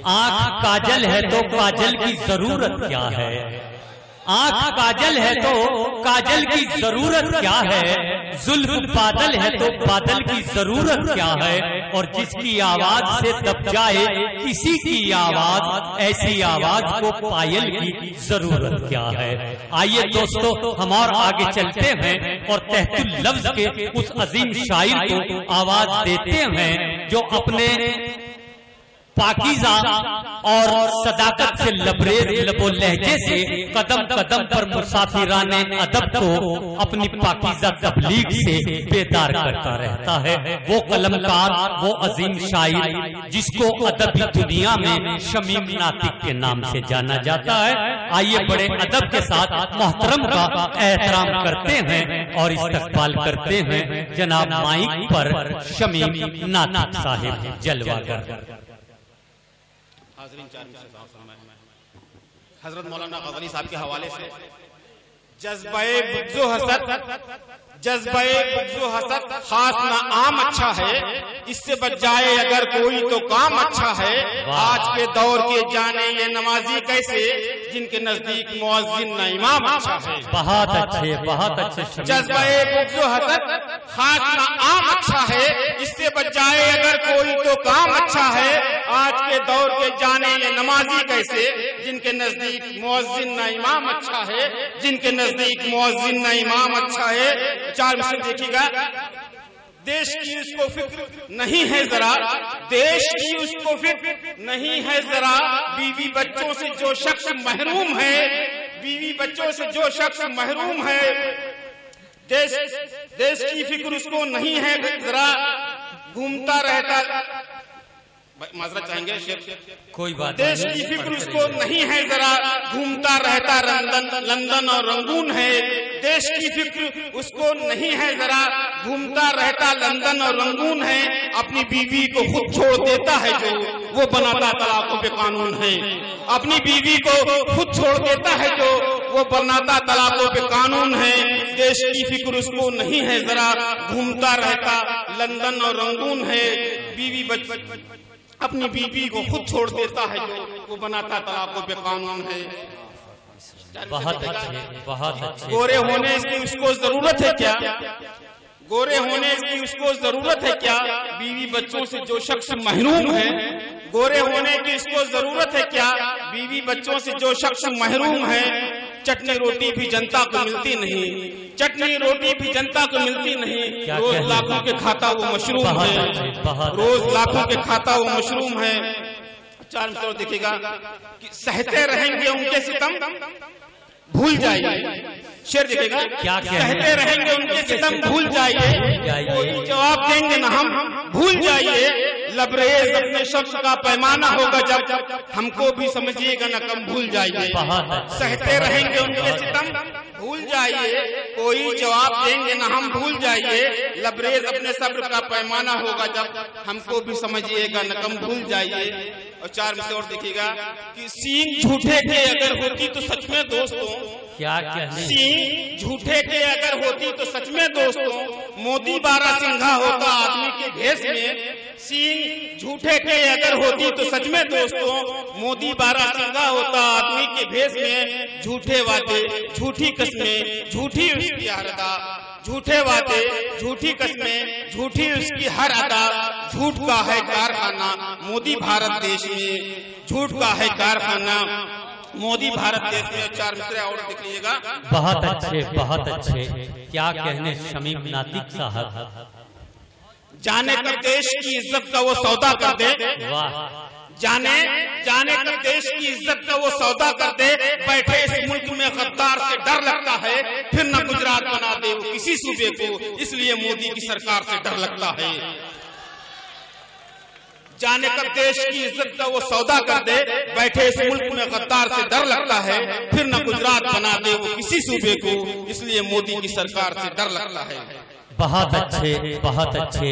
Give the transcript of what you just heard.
आंख काजल है तो काजल की जरूरत क्या है, आंख काजल है तो काजल की जरूरत क्या है, जुल्फ बादल है तो बादल की जरूरत क्या है, और जिसकी आवाज से दब जाए किसी की आवाज, ऐसी आवाज को पायल की जरूरत क्या है। आइए दोस्तों हम और आगे चलते हैं और तहतुल लफ्ज के उस अजीम शायर को आवाज देते हैं जो अपने पाकीज़ा और सदाकत से लबरेज लबो लहजे से कदम कदम पर मुसाफिराने अदब को अपनी पाकीज़ा तबलीग से बेदार करता रहता है। वो कलमकार, वो अजीम शायर जिसको अदबी दुनिया में शमीम नातिक के नाम से जाना जाता है। आइए बड़े अदब के साथ मोहतरम का एहतराम करते हैं और इस्तकबाल करते हैं जनाब माइक पर शमीम नातिक साहिब जलवागर। हजरत मौलाना गज़नी साहब के हवाले से जज्बाए बुग़्ज़ो हसद खास ना आम अच्छा है, इससे बच जाए अगर कोई तो काम अच्छा है। आज के दौर के जाने ये नमाजी कैसे जिनके नजदीक मुअज्जिन ना इमाम अच्छा है। बहुत अच्छे, बहुत अच्छे। जज्बाए बुग़्ज़ो हसद खास ना आम अच्छा है, इससे बच जाए अगर कोई तो काम अच्छा है। आज के दौर के जाने ये नमाजी कैसे जिनके नजदीक मुअज्जिन ना इमाम अच्छा है, जिनके नजदीक मुअज्जिन ना इमाम अच्छा है। चार मिसर देखिएगा। देश की उसको फिक्र नहीं है जरा, देश की उसको फिक्र नहीं है जरा, बीवी बच्चों से जो शख्स महरूम है, बीवी बच्चों से जो शख्स महरूम है, देश की फिक्र उसको नहीं है जरा, घूमता रहता। माजरत चाहेंगे कोई बात। देश की फिक्र उसको नहीं है जरा, घूमता रहता लंदन और रंगून है। देश की फिक्र उसको नहीं है जरा, घूमता रहता लंदन और रंगून है। अपनी बीवी को खुद छोड़ देता है जो, वो बनाता तलाकों पे कानून है। अपनी बीवी को खुद छोड़ देता है जो, वो बनाता तलाकों पे कानून है। देश की फिक्र उसको नहीं है जरा, घूमता रहता लंदन और रंगून है। अपनी बीवी को खुद छोड़ देता है जो, वो बनाता तलाकों पे कानून है। बहुत अच्छे, बहुत अच्छे। गोरे होने की उसको जरूरत है क्या, गोरे होने की उसको जरूरत है क्या, बीवी बच्चों से जो शख्स महरूम है। गोरे होने की उसको जरूरत है क्या, बीवी बच्चों से जो शख्स महरूम है। चटनी रोटी भी जनता को मिलती नहीं, चटनी रोटी भी जनता को मिलती नहीं। रोज लाखों के खाता वो मशरूम है, रोज लाखों के खाता वो मशरूम है। चार मिनट देखिएगा कि सहते रहेंगे उनके सितम भूल जाइए। शेर देखिएगा, सहते रहेंगे उनके सितम भूल जाइए, कोई जवाब देंगे ना हम भूल जाइए। लबरेज अपने शख्स का पैमाना होगा जब, हमको भी समझिएगा न कम भूल जाइए। सहते रहेंगे उनके सितम भूल जाइए, कोई जवाब देंगे ना हम भूल जाइए। लबरेज अपने सब्र का पैमाना होगा जब, हमको भी समझिएगा न कम भूल जाइए। और चार में से और देखिएगा कि सींग झूठे के अगर होती तो सच में दोस्तों, क्या कहने, सींग झूठे के अगर होती तो सच में दोस्तों, मोदी 12 सिंघा होता आदमी के भेष में। सींग झूठे के अगर होती तो सच में दोस्तों, मोदी 12 सिंघा होता आदमी के भेष में। झूठे वादे, झूठी कस्में, झूठी उसकी हर अदा, झूठे वादे, झूठी कस्में, झूठी उसकी हर अदा। झूठ का है कारखाना मोदी भारत देश में, झूठ का है कारखाना मोदी भारत देश में। चार मित्र और देख लीजिएगा। बहुत अच्छे, बहुत अच्छे। क्या कहने शमीम नातिक साहब। जाने कब देश की इज्जत का वो सौदा कर दे, वाह। जाने कब देश की इज्जत का वो सौदा कर दे, बैठे इस मुल्क में गद्दार से डर लगता है, फिर न गुजरात बना दे वो किसी सूबे को, इसलिए मोदी की सरकार से डर लगता है। जाने कब देश की इज्जत का वो सौदा कर दे, बैठे इस मुल्क में गद्दार से डर लगता है, फिर न गुजरात बना दे वो किसी सूबे को, इसलिए मोदी की सरकार से डर लगता है। बहुत अच्छे, बहुत अच्छे।